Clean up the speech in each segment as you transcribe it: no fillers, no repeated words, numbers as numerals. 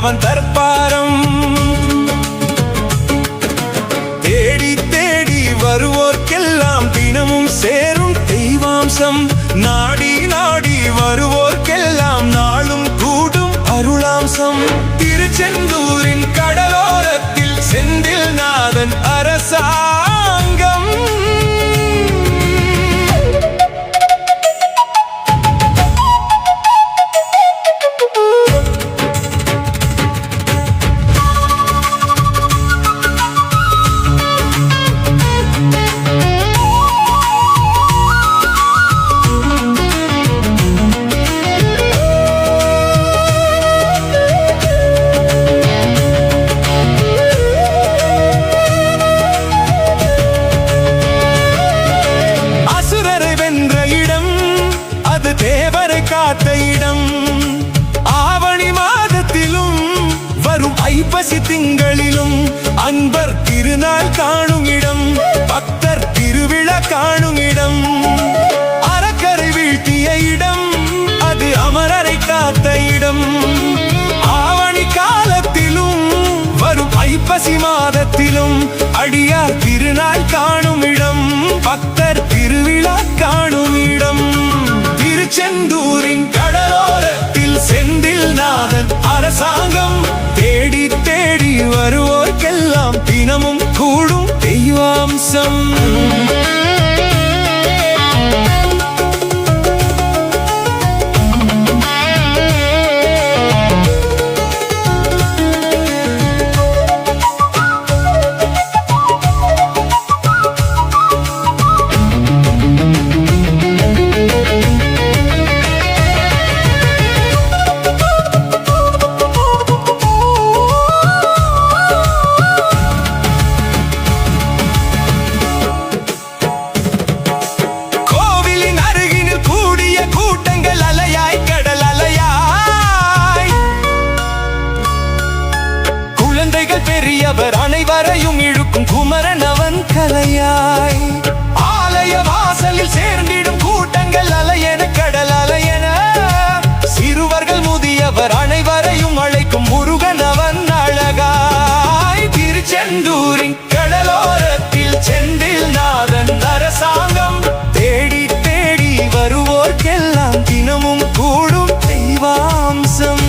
ஆண்டவன் தற்பாரம். தேடி தேடி வருவோர்க்கெல்லாம் தினமும் சேரும் தெய்வாம்சம். நாடி நாடி வருவோர்க்கெல்லாம் நாளும் கூடும் அருளாம்சம். திருச்செந்தூரின் கடலோரத்தில் செந்தில் நாதன் அரசாங்கம். தேவரை காத்த இடம். ஆவணி மாதத்திலும் வரும் ஐப்பசி திங்களிலும் அன்பர் திருநாள் காணும் இடம். பக்தர் திருவிழா காணும் இடம். அறக்கரை வீழ்த்திய இடம், அது அமரரை காத்த இடம். ஆவணி காலத்திலும் வரும் ஐப்பசி மாதத்திலும் அடியார் திருநாள் காணும் இடம். பக்தர் திருவிழா காணும் இடம். திருச்செந்தூரின் கடலோரத்தில் செந்தில் நாதன் அரசாங்கம். தேடி தேடி வருவோர்க்கெல்லாம் தினமும் கூடும் தெய்வாம்சம். பெரியவர் அனைவரையும் இழுக்கும் குமரன் அவன் கலையாய். ஆலய வாசலில் சேர்ந்திடும் கூட்டங்கள் அலையென கடல் அலையென. சிறுவர்கள் முதியவர் அனைவரையும் அழைக்கும் முருகன் அவன் அழகாய். திருச்செந்தூரின் கடலோரத்தில் செந்தில் நாதன் அரசாங்கம். தேடி தேடி வருவோர்க்கெல்லாம் தினமும் கூடும் தெய்வாம்சம்.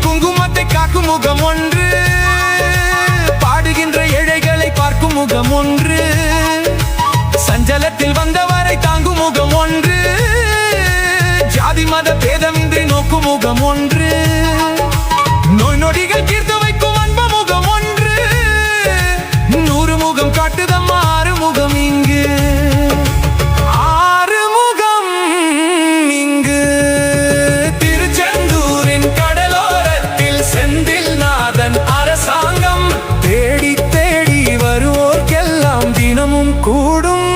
குங்குமத்தை காக்கும் முகம் ஒன்று, பாடுகின்ற ஏழைகளை பார்க்கும் முகம் ஒன்று, சஞ்சலத்தில் வந்தவரை தாங்கும் முகம் ஒன்று, ஜாதி மத பேதமின்றி நோக்கும் முகம் ஒன்று, நோய் நொடிகள் தீர்த்து வைக்கும் அன்பு முகம் ஒன்று, 100 முகம் காட்டுதம்மா 6 முகம் இங்கு. கூடும்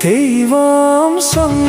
தெய்வாம்சம்.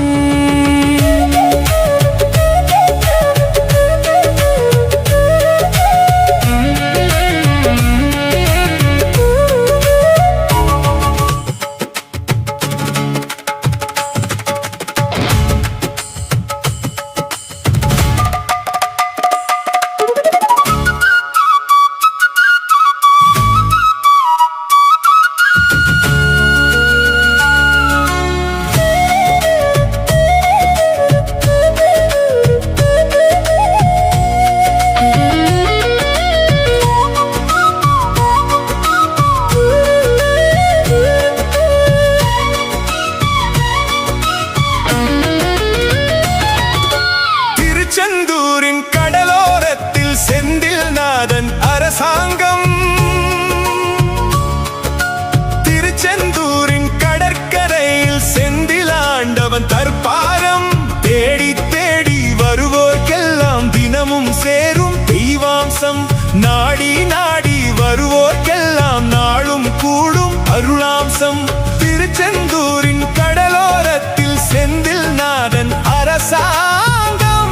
அரசாங்கம். திருச்செந்தூரின் கடற்கரையில் செந்தில் ஆண்டவன் தற்பாரம். நாடி நாடி வருவோர்க்கெல்லாம் நாளும் கூடும் அருளாம்சம். திருச்செந்தூரின் கடலோரத்தில் செந்தில் நாதன் அரசாங்கம்.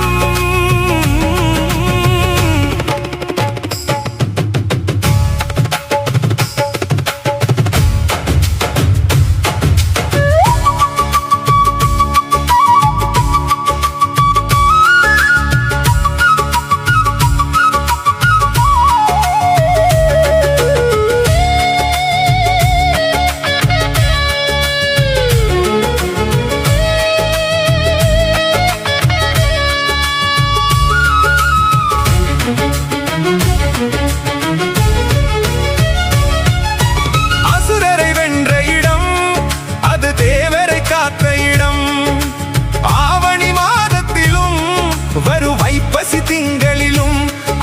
திங்களிலும்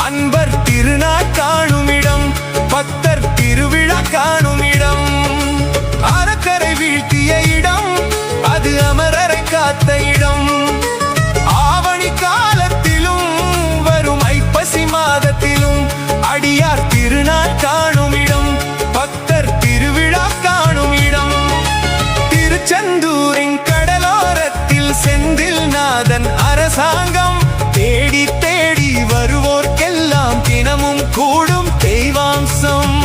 அன்பர் திருநாள் காணும் இடம், பக்தர் திருவிழா காணும் இடம். அறக்கரை வீழ்த்திய இடம், அது அமரரை காத்த இடம். ஆவணி காலத்திலும் வரும் ஐப்பசி மாதத்திலும் அடியார் திருநாள் காணும் இடம், பக்தர் திருவிழா காணும் இடம். திருச்செந்தூரின் கடலோரத்தில் செந்தில் நாதன் அரசாங்கம். தேடி தேடி வருவோர்க்கெல்லாம் தினமும் கூடும் தெய்வாம்சம்.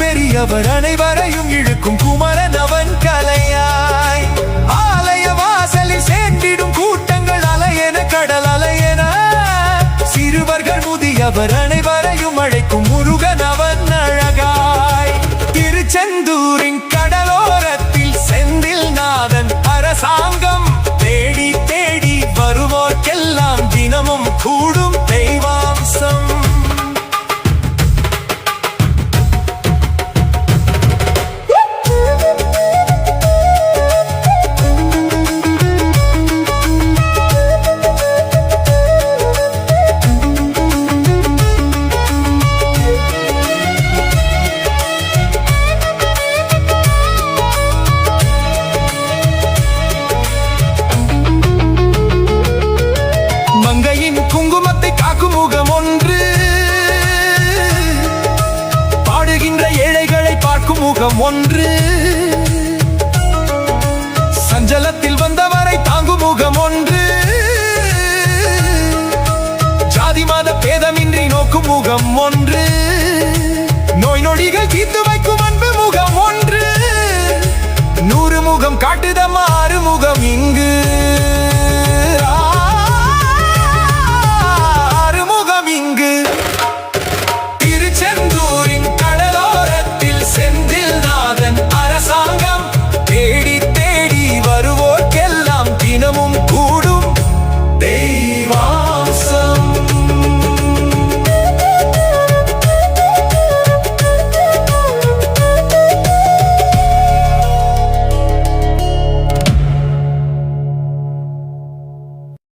பெரியவர் அனைவரையும் இழுக்கும் குமரன் அவன் கலையாய். ஆலய வாசலில் சேர்ந்திடும் கூட்டங்கள் அலையென கடல் அலையென. சிறுவர்கள் முதியவர் அனைவரையும் அழைக்கும் முருகன் அவன் அழகாய். திருச்செந்தூரின் கடலோரத்தில் செந்தில் நாதன் அரசாங்கம். தேடி தேடி வருவோர்க்கெல்லாம் தினமும் கூடும் தெய்வாம்சம். குங்குமத்தை காக்கும் முகம் ஒன்று, பாடுகின்ற ஏழைகளை பார்க்கும் முகம் ஒன்று, சஞ்சலத்தில் வந்தவரை தாங்கும் முகம் ஒன்று, ஜாதி மத பேதமின்றி நோக்கும் முகம் ஒன்று.